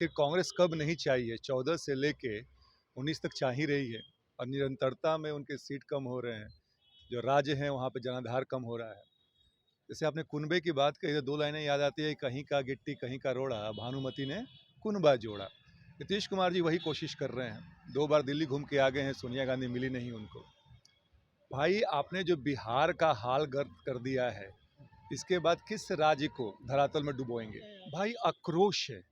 कि कांग्रेस कब नहीं चाहिए, 14 से लेके 19 तक चाह ही रही है और निरंतरता में उनके सीट कम हो रहे हैं। जो राज्य हैं वहाँ पे जनाधार कम हो रहा है। जैसे आपने कुनबे की बात कही तो 2 लाइनें याद आती है, कहीं का गिट्टी कहीं का रोड़ा, भानुमति ने कुनबा जोड़ा। नीतीश कुमार जी वही कोशिश कर रहे हैं। 2 बार दिल्ली घूम के आ गए हैं, सोनिया गांधी मिली नहीं उनको। भाई आपने जो बिहार का हाल गर्द कर दिया है, इसके बाद किस राज्य को धरातल में डुबोएंगे? भाई आक्रोश है।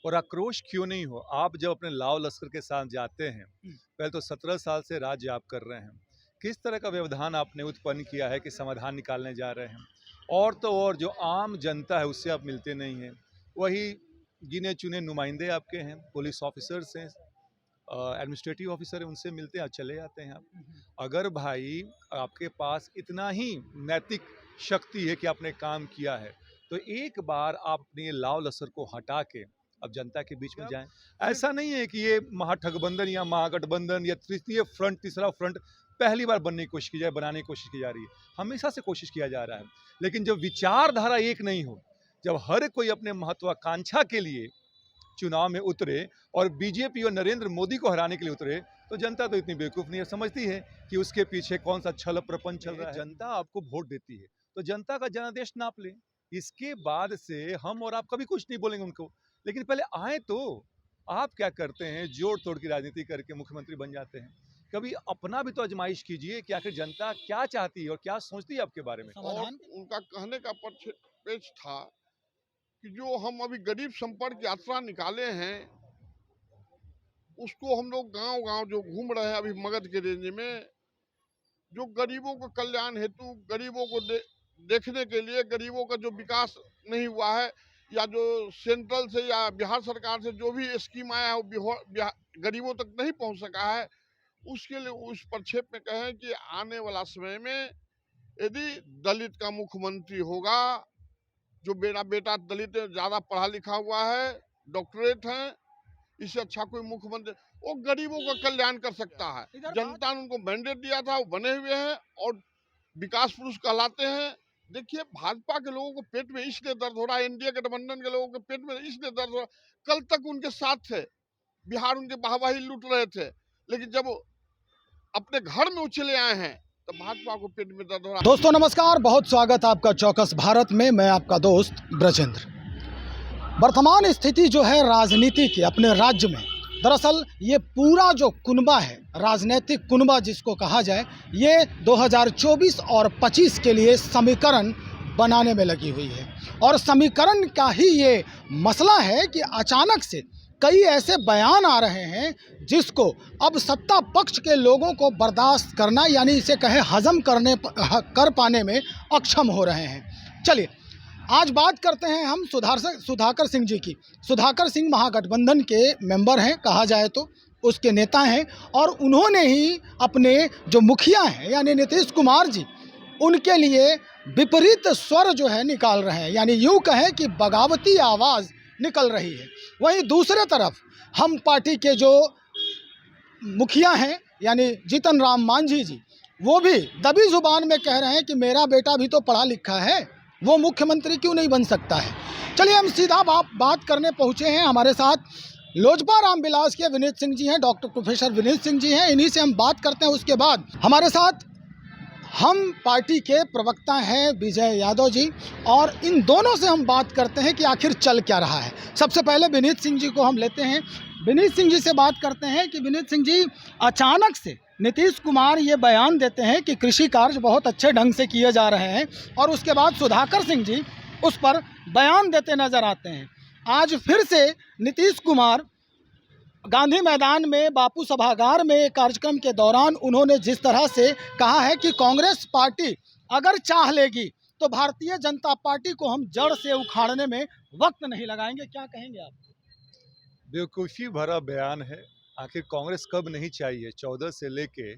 और आक्रोश क्यों नहीं हो, आप जब अपने लाव लश्कर के साथ जाते हैं, पहले तो 17 साल से राज्य आप कर रहे हैं, किस तरह का व्यवधान आपने उत्पन्न किया है कि समाधान निकालने जा रहे हैं। और तो और जो आम जनता है उससे आप मिलते नहीं हैं। वही गिने चुने नुमाइंदे आपके हैं, पुलिस ऑफिसर्स हैं, एडमिनिस्ट्रेटिव ऑफिसर हैं, उनसे मिलते हैं, चले जाते हैं आप। अगर भाई आपके पास इतना ही नैतिक शक्ति है कि आपने काम किया है, तो एक बार आप अपने ये लाव लश्कर को हटा के अब जनता के बीच में जाएं। ऐसा नहीं है कि ये महागठबंधन या महागठबंधन या तृतीय फ्रंट, तीसरा फ्रंट पहली बार बनने की कोशिश की जाए, बनाने की कोशिश की जा रही है। हमेशा से कोशिश किया जा रहा है, लेकिन जब विचारधारा एक नहीं हो, जब हर कोई अपने महत्वाकांक्षा के लिए चुनाव में उतरे और बीजेपी और नरेंद्र मोदी को हराने के लिए उतरे, तो जनता तो इतनी बेवकूफ़ नहीं है, समझती है कि उसके पीछे कौन सा छल प्रपंच चल रहा है। जनता आपको वोट देती है, तो जनता का जनादेश नाप लें। इसके बाद से हम और आप कभी कुछ नहीं बोलेंगे उनको, लेकिन पहले आए तो। आप क्या करते हैं, जोड़ तोड़ की राजनीति करके मुख्यमंत्री बन जाते हैं। कभी अपना भी तो आजमाइश कीजिए कि आखिर जनता क्या चाहती है और क्या सोचती है आपके बारे में। और उनका कहने का पेच था कि जो हम अभी गरीब संपर्क यात्रा निकाले हैं, उसको हम लोग गांव-गांव जो घूम रहे हैं अभी मगध के रेंज में, जो गरीबों के कल्याण हेतु, गरीबों को देखने के लिए, गरीबों का जो विकास नहीं हुआ है या जो सेंट्रल से या बिहार सरकार से जो भी स्कीम आया है वो गरीबों तक नहीं पहुंच सका है, उसके लिए उस प्रक्षेप में कहें कि आने वाला समय में यदि दलित का मुख्यमंत्री होगा, जो मेरा बेटा दलित ज्यादा पढ़ा लिखा हुआ है, डॉक्टरेट है, इससे अच्छा कोई मुख्यमंत्री, वो गरीबों का कल्याण कर सकता है। जनता ने उनको मैंडेट दिया था, वो बने हुए हैं और विकास पुरुष कहलाते हैं। देखिए, भाजपा के लोगों को पेट में इसलिए दर्द हो रहा है, एनडीए गठबंधन के लोगों के पेट में इसलिए दर्द हो रहा है, कल तक उनके साथ थे, बिहार उनके वाहवाही लूट रहे थे, लेकिन जब अपने घर में उछले आए हैं तो भाजपा को पेट में दर्द हो रहा है। दोस्तों नमस्कार, बहुत स्वागत है आपका चौकस भारत में। मैं आपका दोस्त ब्रजेंद्र। वर्तमान स्थिति जो है राजनीति की अपने राज्य में, दरअसल ये पूरा जो कुनबा है, राजनीतिक कुनबा जिसको कहा जाए, ये 2024 और 25 के लिए समीकरण बनाने में लगी हुई है। और समीकरण का ही ये मसला है कि अचानक से कई ऐसे बयान आ रहे हैं जिसको अब सत्ता पक्ष के लोगों को बर्दाश्त करना, यानी इसे कहे हजम कर पाने में अक्षम हो रहे हैं। चलिए आज बात करते हैं हम सुधाकर सिंह जी की। सुधाकर सिंह महागठबंधन के मेंबर हैं, कहा जाए तो उसके नेता हैं, और उन्होंने ही अपने जो मुखिया हैं यानी नीतीश कुमार जी, उनके लिए विपरीत स्वर जो है निकाल रहे हैं, यानी यूँ कहें कि बगावती आवाज़ निकल रही है। वहीं दूसरे तरफ हम पार्टी के जो मुखिया हैं यानी जीतन राम मांझी जी, वो भी दबी जुबान में कह रहे हैं कि मेरा बेटा भी तो पढ़ा लिखा है, वो मुख्यमंत्री क्यों नहीं बन सकता है। चलिए हम सीधा बात करने पहुंचे हैं। हमारे साथ लोजपा रामविलास के विनीत सिंह जी हैं, डॉक्टर प्रोफेसर विनीत सिंह जी हैं, इन्हीं से हम बात करते हैं। उसके बाद हमारे साथ हम पार्टी के प्रवक्ता हैं विजय यादव जी, और इन दोनों से हम बात करते हैं कि आखिर चल क्या रहा है। सबसे पहले विनीत सिंह जी को हम लेते हैं। विनीत सिंह जी से बात करते हैं कि विनीत सिंह जी, अचानक से नीतीश कुमार ये बयान देते हैं कि कृषि कार्य बहुत अच्छे ढंग से किए जा रहे हैं, और उसके बाद सुधाकर सिंह जी उस पर बयान देते नजर आते हैं। आज फिर से नीतीश कुमार गांधी मैदान में बापू सभागार में कार्यक्रम के दौरान उन्होंने जिस तरह से कहा है कि कांग्रेस पार्टी अगर चाह लेगी तो भारतीय जनता पार्टी को हम जड़ से उखाड़ने में वक्त नहीं लगाएंगे, क्या कहेंगे आप? बेवकूफ़ी भरा बयान है। आखिर कांग्रेस कब नहीं चाहिए, 14 से लेके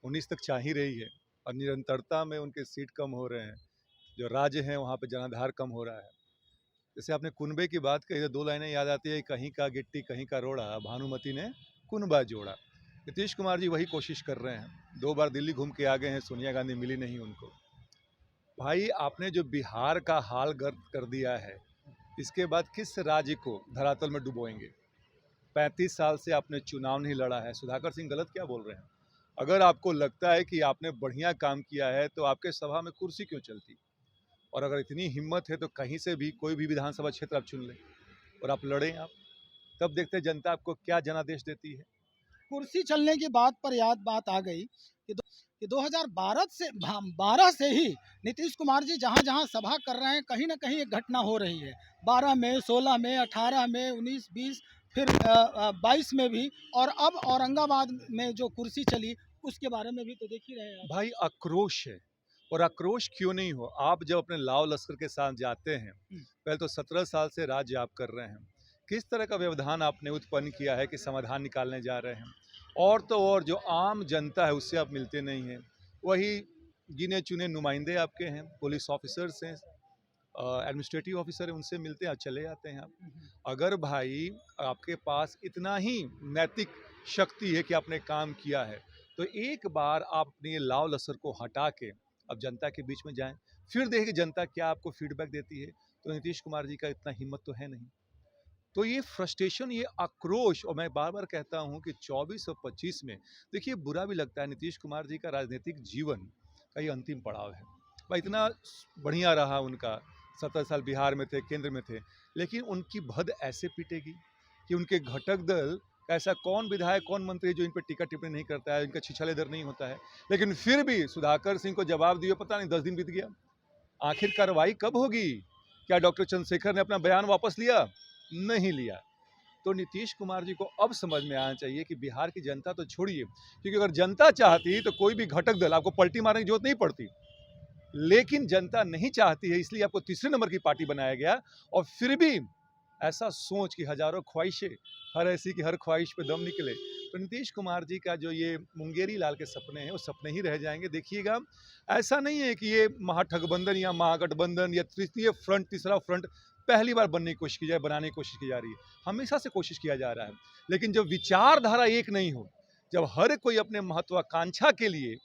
19 तक चाह ही रही है और निरंतरता में उनके सीट कम हो रहे हैं। जो राज्य हैं वहाँ पे जनाधार कम हो रहा है। जैसे आपने कुनबे की बात कही तो 2 लाइनें याद आती है, कहीं का गिट्टी कहीं का रोड़ा, भानुमति ने कुनबा जोड़ा। नीतीश कुमार जी वही कोशिश कर रहे हैं। 2 बार दिल्ली घूम के आ गए हैं, सोनिया गांधी मिली नहीं उनको। भाई आपने जो बिहार का हाल गर्द कर दिया है, इसके बाद किस राज्य को धरातल में डुबोएंगे? 35 साल से आपने चुनाव नहीं लड़ा है। सुधाकर सिंह गलत क्या बोल रहे हैं? अगर आपको लगता है कि आपने बढ़िया काम किया है तो आपके सभा में कुर्सी क्यों चलती? और अगर इतनी हिम्मत है तो कहीं से भी कोई भी विधानसभा क्षेत्र आप चुन लें और आप लड़ें आप, तब देखते हैं जनता आपको क्या जनादेश देती है। कुर्सी चलने की बात पर याद बात आ गई कि 2012 से ही नीतीश कुमार जी जहाँ जहाँ सभा कर रहे हैं कहीं ना कहीं एक घटना हो रही है। 12 में, 16 में, 18 में, 19, 20, फिर 22 में भी, और अब औरंगाबाद में जो कुर्सी चली उसके बारे में भी तो देख ही रहे हैं आप। भाई आक्रोश है, और आक्रोश क्यों नहीं हो? आप जब अपने लाव लश्कर के साथ जाते हैं, पहले तो 17 साल से राज्य आप कर रहे हैं, किस तरह का व्यवधान आपने उत्पन्न किया है कि समाधान निकालने जा रहे हैं? और तो और जो आम जनता है उससे आप मिलते नहीं हैं, वही गिने चुने नुमाइंदे आपके हैं, पुलिस ऑफिसर्स हैं, एडमिनिस्ट्रेटिव ऑफिसर हैं, उनसे मिलते हैं, चले जाते हैं आप। अगर भाई आपके पास इतना ही नैतिक शक्ति है कि आपने काम किया है, तो एक बार आप अपने लाव लश्कर को हटा के अब जनता के बीच में जाएं, फिर देखें कि जनता क्या आपको फीडबैक देती है। तो नीतीश कुमार जी का इतना हिम्मत तो है नहीं। तो ये फ्रस्ट्रेशन, ये आक्रोश, और मैं बार बार कहता हूँ कि 24 और 25 में देखिए बुरा भी लगता है, नीतीश कुमार जी का राजनीतिक जीवन का ये अंतिम पड़ाव है। भाई इतना बढ़िया रहा उनका, 17 साल बिहार में थे, केंद्र में थे, लेकिन उनकी भद ऐसे पीटेगी कि उनके घटक दल का ऐसा कौन विधायक, कौन मंत्री जो इन पर टीका टिप्पणी नहीं करता है, इनका छिछलेदर नहीं होता है। लेकिन फिर भी सुधाकर सिंह को जवाब दिए, पता नहीं 10 दिन बीत गया। आखिर कार्रवाई कब होगी? क्या डॉक्टर चंद्रशेखर ने अपना बयान वापस लिया? नहीं लिया। तो नीतीश कुमार जी को अब समझ में आना चाहिए कि बिहार की जनता तो छोड़िए, क्योंकि अगर जनता चाहती तो कोई भी घटक दल आपको पलटी मारने की जरूरत नहीं पड़ती, लेकिन जनता नहीं चाहती है, इसलिए आपको तीसरे नंबर की पार्टी बनाया गया। और फिर भी ऐसा सोच कि हजारों ख्वाहिशें, हर ऐसी की हर ख्वाहिश पे दम निकले। तो नीतीश कुमार जी का जो ये मुंगेरी लाल के सपने हैं वो सपने ही रह जाएंगे। देखिएगा, ऐसा नहीं है कि ये महाठगबंधन या महागठबंधन या तृतीय फ्रंट, तीसरा फ्रंट पहली बार बनने की कोशिश की जाए, बनाने की कोशिश की जा रही है। हमेशा से कोशिश किया जा रहा है, लेकिन जब विचारधारा एक नहीं हो, जब हर कोई अपने महत्वाकांक्षा के लिए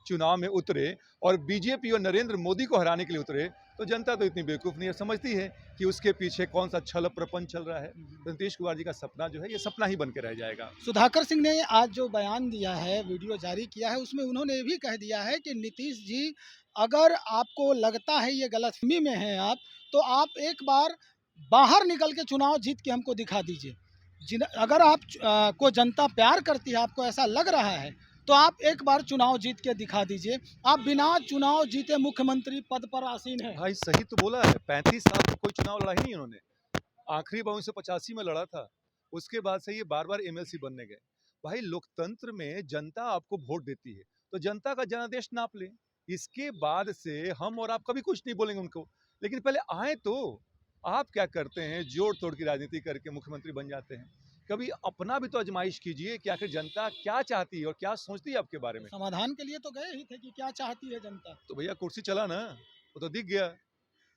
चुनाव में उतरे और बीजेपी और नरेंद्र मोदी को हराने के लिए उतरे, तो जनता तो इतनी बेवकूफ़ नहीं है, समझती है कि उसके पीछे कौन सा छल प्रपंच चल रहा है। तो नीतीश कुमार जी का सपना जो है ये सपना ही बन के रह जाएगा। सुधाकर सिंह ने आज जो बयान दिया है, वीडियो जारी किया है, उसमें उन्होंने ये भी कह दिया है कि नीतीश जी, अगर आपको लगता है ये गलतफहमी में हैं आप, तो आप एक बार बाहर निकल के चुनाव जीत के हमको दिखा दीजिए। अगर आप को जनता प्यार करती है, आपको ऐसा लग रहा है, तो आप एक बार चुनाव जीत के दिखा दीजिए। आप बिना चुनाव जीते मुख्यमंत्री पद पर आसीन हैं। भाई सही तो बोला है, 35 साल तक कोई चुनाव लड़ा ही नहीं उन्होंने। आखिरी बार 1985 में लड़ा था, उसके बाद से ये बार बार एमएलसी बनने गए। भाई लोकतंत्र में जनता आपको वोट देती है, तो जनता का जनादेश नाप लें, इसके बाद से हम और आप कभी कुछ नहीं बोलेंगे उनको। लेकिन पहले आए तो आप क्या करते हैं, जोड़ तोड़ की राजनीति करके मुख्यमंत्री बन जाते हैं। कभी अपना भी तो आजमाइश कीजिए कि आखिर जनता क्या चाहती है और क्या सोचती है आपके बारे में। समाधान के लिए तो गए ही थे कि क्या चाहती है जनता। तो भैया कुर्सी चला ना, वो तो दिख गया,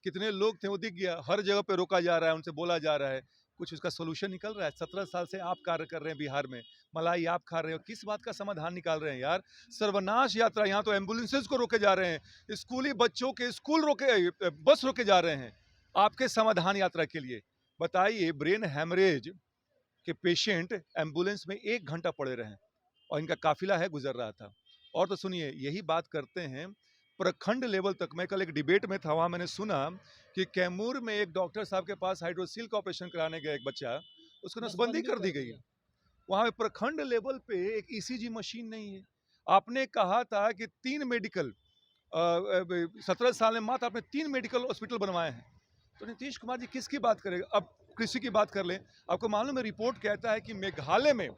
कितने लोग थे वो दिख गया, हर जगह पे रोका जा रहा है, उनसे बोला जा रहा है, कुछ उसका सोल्यूशन निकल रहा है। 17 साल से आप कार्य कर रहे हैं बिहार में, मलाई आप खा रहे हो, किस बात का समाधान निकाल रहे हैं यार? सर्वनाश यात्रा, यहाँ तो एम्बुलेंसेज को रोके जा रहे हैं, स्कूली बच्चों के स्कूल रोके, बस रोके जा रहे हैं आपके समाधान यात्रा के लिए। बताइए, ब्रेन हैमरेज के पेशेंट एम्बुलेंस में 1 घंटा पड़े रहे और इनका काफिला है गुजर रहा था। और तो सुनिए, यही बात करते हैं प्रखंड लेवल तक। मैं कल एक डिबेट में था, वहाँ मैंने सुना कि कैमूर में एक डॉक्टर साहब के पास हाइड्रोसील का ऑपरेशन कराने गया एक बच्चा, उसको नसबंदी कर दी गई। वहाँ पे प्रखंड लेवल पे एक ईसीजी मशीन नहीं है। आपने कहा था कि 3 मेडिकल 17 साल में मात्र आपने 3 मेडिकल हॉस्पिटल बनवाए हैं। तो नीतीश कुमार जी किसकी बात करेगा? अब कृषि की बात कर लें। आपको मालूम है, रिपोर्ट कहता है कि मेघालय में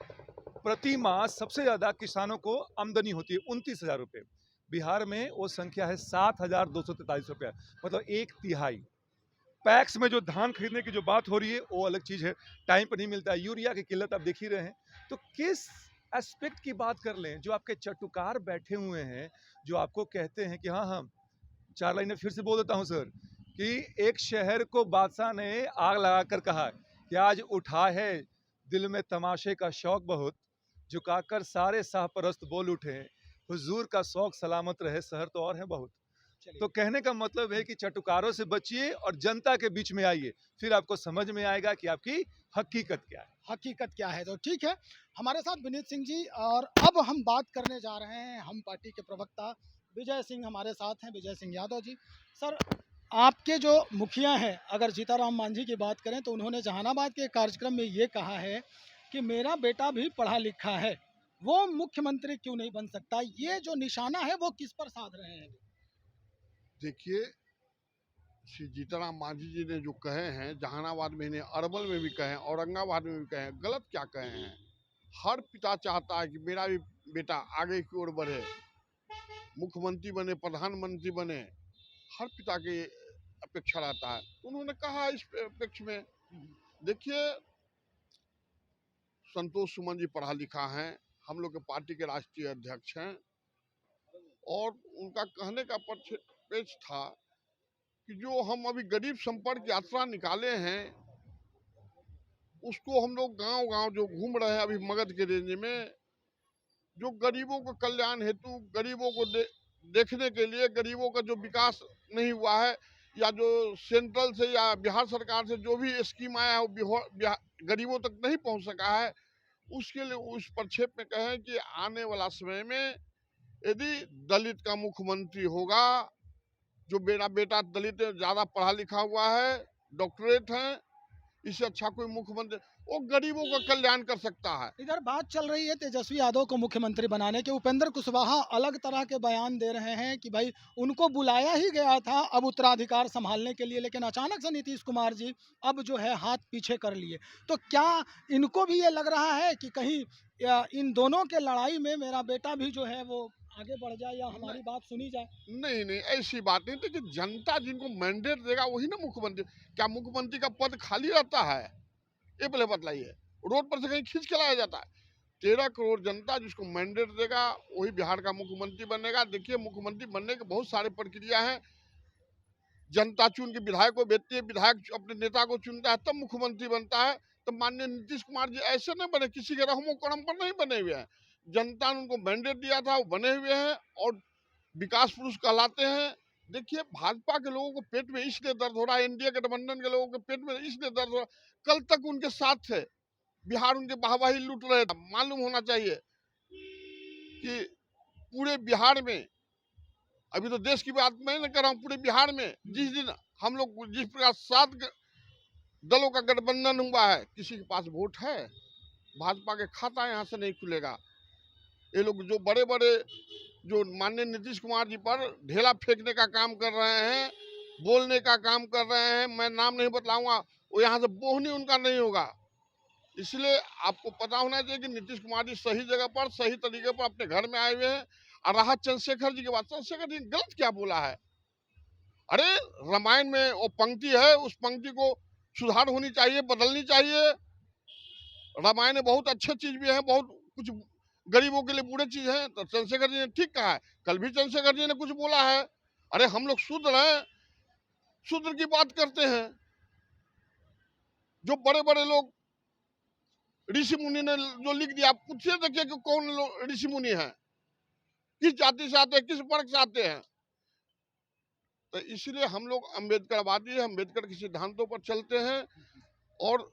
प्रति माह सबसे ज़्यादा किसानों को आमदनी होती है 29,000 रुपये। बिहार में वो संख्या है 7,243 रुपया, मतलब 1/3। पैक्स में जो धान खरीदने की जो बात हो रही है वो अलग चीज़ है, टाइम पर नहीं मिलता है। यूरिया की किल्लत आप देख ही रहे हैं। तो किस एस्पेक्ट की बात कर लें? जो आपके चटुकार बैठे हुए हैं, जो आपको कहते हैं कि हाँ 4 लाइनें फिर से बोल देता हूँ सर, कि एक शहर को बादशाह ने आग लगाकर कहा कि आज उठा है दिल में तमाशे का शौक बहुत, झुकाकर सारे शाहपरस्त बोल उठे, हुजूर का शौक सलामत रहे, शहर तो और है बहुत। तो कहने का मतलब है कि चटुकारों से बचिए और जनता के बीच में आइए, फिर आपको समझ में आएगा कि आपकी हकीकत क्या है। हकीकत क्या है। तो ठीक है, हमारे साथ विनीत सिंह जी, और अब हम बात करने जा रहे हैं, हम पार्टी के प्रवक्ता विजय सिंह हमारे साथ हैं, विजय सिंह यादव जी। सर, आपके जो मुखिया हैं, अगर जीताराम मांझी की बात करें तो उन्होंने जहानाबाद के कार्यक्रम में ये कहा है कि मेरा बेटा भी पढ़ा लिखा है, वो मुख्यमंत्री क्यों नहीं बन सकता। ये जो निशाना है वो किस पर साध रहे हैं? देखिए, श्री जीतराम मांझी जी ने जो कहे हैं, जहानाबाद में नहीं, अरवल में भी कहे हैं, औरंगाबाद में भी कहे हैं, गलत क्या कहे हैं। हर पिता चाहता है कि मेरा भी बेटा आगे की ओर बढ़े, मुख्यमंत्री बने, प्रधानमंत्री बने, हर पिता की अपेक्षा रहता है। उन्होंने कहा इस अपेक्ष में, देखिए, संतोष सुमन जी पढ़ा लिखा है, हम लोग के पार्टी के राष्ट्रीय अध्यक्ष हैं, और उनका कहने का पेच था कि जो हम अभी गरीब संपर्क यात्रा निकाले हैं, उसको हम लोग गांव-गांव जो घूम रहे हैं अभी मगध के रेंज में, जो गरीबों के कल्याण हेतु, गरीबों को देखने के लिए, गरीबों का जो विकास नहीं हुआ है, या जो सेंट्रल से या बिहार सरकार से जो भी स्कीम आया है वो गरीबों तक नहीं पहुंच सका है, उसके लिए उस प्रक्षेप में कहें कि आने वाला समय में यदि दलित का मुख्यमंत्री होगा, जो मेरा बेटा दलित ज्यादा पढ़ा लिखा हुआ है, डॉक्टरेट है, इससे अच्छा कोई मुख्यमंत्री, वो गरीबों का कल्याण कर सकता है। इधर बात चल रही है तेजस्वी यादव को मुख्यमंत्री बनाने के। उपेंद्र कुशवाहा अलग तरह के बयान दे रहे हैं कि भाई उनको बुलाया ही गया था अब उत्तराधिकार संभालने के लिए, लेकिन अचानक से नीतीश कुमार जी अब जो है हाथ पीछे कर लिए। तो क्या इनको भी ये लग रहा है कि कहीं इन दोनों के लड़ाई में मेरा बेटा भी जो है वो आगे बढ़ जाए या हमारी बात सुनी जाए? नहीं नहीं, ऐसी बात नहीं। देखिए, जनता जिनको मैंडेट देगा वही ना मुख्यमंत्री। क्या मुख्यमंत्री का पद खाली रहता है? ये पहले बतलाइए। रोड पर से कहीं खींच के लाया जाता है? 13 करोड़ जनता जिसको मैंडेट देगा वही बिहार का मुख्यमंत्री बनेगा। देखिए, मुख्यमंत्री बनने के बहुत सारे प्रक्रिया है। जनता चुन के विधायक को भेजती है, विधायक अपने नेता को चुनता है, तब मुख्यमंत्री बनता है। तो माननीय नीतीश कुमार जी ऐसे नहीं बने, किसी के रहमो करम पर नहीं बने हुए हैं। जनता ने उनको मैंडेट दिया था, वो बने हुए हैं और विकास पुरुष कहलाते हैं। देखिए, भाजपा के लोगों को पेट में इसलिए दर्द हो रहा है, एनडीए गठबंधन के लोगों के पेट में इसलिए दर्द हो रहा है, कल तक उनके साथ थे, बिहार उनके वाहवाही लूट रहे थे। मालूम होना चाहिए कि पूरे बिहार में, अभी तो देश की बात मैं नहीं कर रहा हूँ, पूरे बिहार में जिस दिन हम लोग जिस प्रकार 7 दलों का गठबंधन हुआ है, किसी के पास वोट है? भाजपा के खाता यहाँ से नहीं खुलेगा। ये लोग जो बड़े बड़े जो माननीय नीतीश कुमार जी पर ढेला फेंकने का काम कर रहे हैं, बोलने का काम कर रहे हैं, मैं नाम नहीं बतलाऊंगा, वो यहाँ से बोहनी उनका नहीं होगा। इसलिए आपको पता होना चाहिए कि नीतीश कुमार जी सही जगह पर, सही तरीके पर अपने घर में आए हुए हैं। और रहा चंद्रशेखर जी की बात, चंद्रशेखर जी गलत क्या बोला है? अरे, रामायण में वो पंक्ति है, उस पंक्ति को सुधार होनी चाहिए, बदलनी चाहिए। रामायण में बहुत अच्छे चीज भी है, बहुत कुछ गरीबों के लिए बुरे चीज है। तो चंद्रशेखर जी ने ठीक कहा है। कल भी चंद्रशेखर जी ने कुछ बोला है। अरे, हम लोग शूद्र हैं, शूद्र की बात करते हैं। जो बड़े बड़े लोग ऋषि मुनि ने जो लिख दिया, आप पूछिए देखिए कि कौन लोग ऋषि मुनि है, किस जाति से आते हैं, किस वर्ग से आते हैं। तो इसलिए हम लोग अम्बेडकरवादी, अम्बेडकर के सिद्धांतों पर चलते हैं, और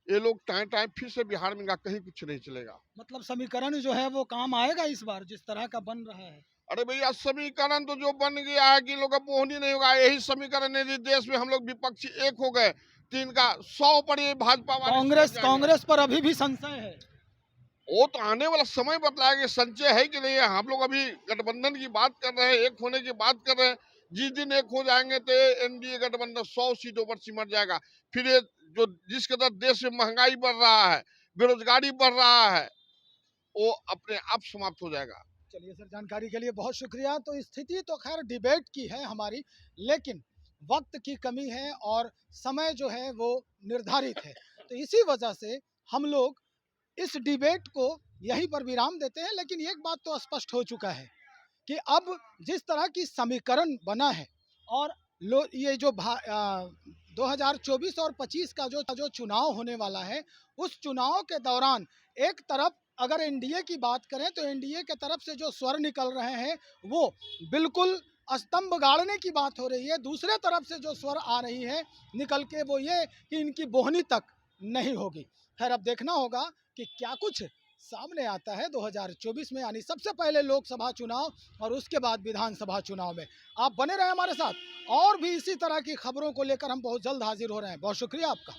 ये लोग टाइम टाइम फिर से बिहार में कहीं कुछ नहीं चलेगा। मतलब समीकरण जो है वो काम आएगा इस बार जिस तरह का बन रहा है? अरे भैया, समीकरण तो जो बन गया है कि लोग बोहनी नहीं होगा, यही समीकरण यदि देश में हम लोग विपक्षी एक हो गए, 3 का 100 पर ये भाजपा वाले कांग्रेस पर अभी भी संशय है। वो तो आने वाला समय बतलाएगा संचय है कि नहीं है। हम लोग अभी गठबंधन की बात कर रहे हैं, एक होने की बात कर रहे हैं। जिस दिन एक हो जाएंगे तो एनडीए गठबंधन 100 सीटों पर सिमट जाएगा। फिर ये जो जिस कदर देश में महंगाई बढ़ रहा है, बेरोजगारी बढ़ रहा है, वो अपने आप समाप्त हो जाएगा। चलिए सर, जानकारी के लिए बहुत शुक्रिया। तो स्थिति तो खैर डिबेट की है हमारी, लेकिन वक्त की कमी है और समय जो है वो निर्धारित है। तो इसी वजह से हम लोग इस डिबेट को यहीं पर विराम देते हैं। लेकिन एक बात तो स्पष्ट हो चुका है कि अब जिस तरह की समीकरण बना है और ये जो 2024 और 25 का जो चुनाव होने वाला है, उस चुनाव के दौरान एक तरफ अगर एनडीए की बात करें तो एनडीए के तरफ से जो स्वर निकल रहे हैं वो बिल्कुल स्तंभ गाड़ने की बात हो रही है, दूसरे तरफ से जो स्वर आ रही है निकल के वो ये कि इनकी बोहनी तक नहीं होगी। खैर अब देखना होगा कि क्या कुछ सामने आता है 2024 में, यानी सबसे पहले लोकसभा चुनाव और उसके बाद विधानसभा चुनाव में। आप बने रहे हमारे साथ, और भी इसी तरह की खबरों को लेकर हम बहुत जल्द हाजिर हो रहे हैं। बहुत शुक्रिया आपका।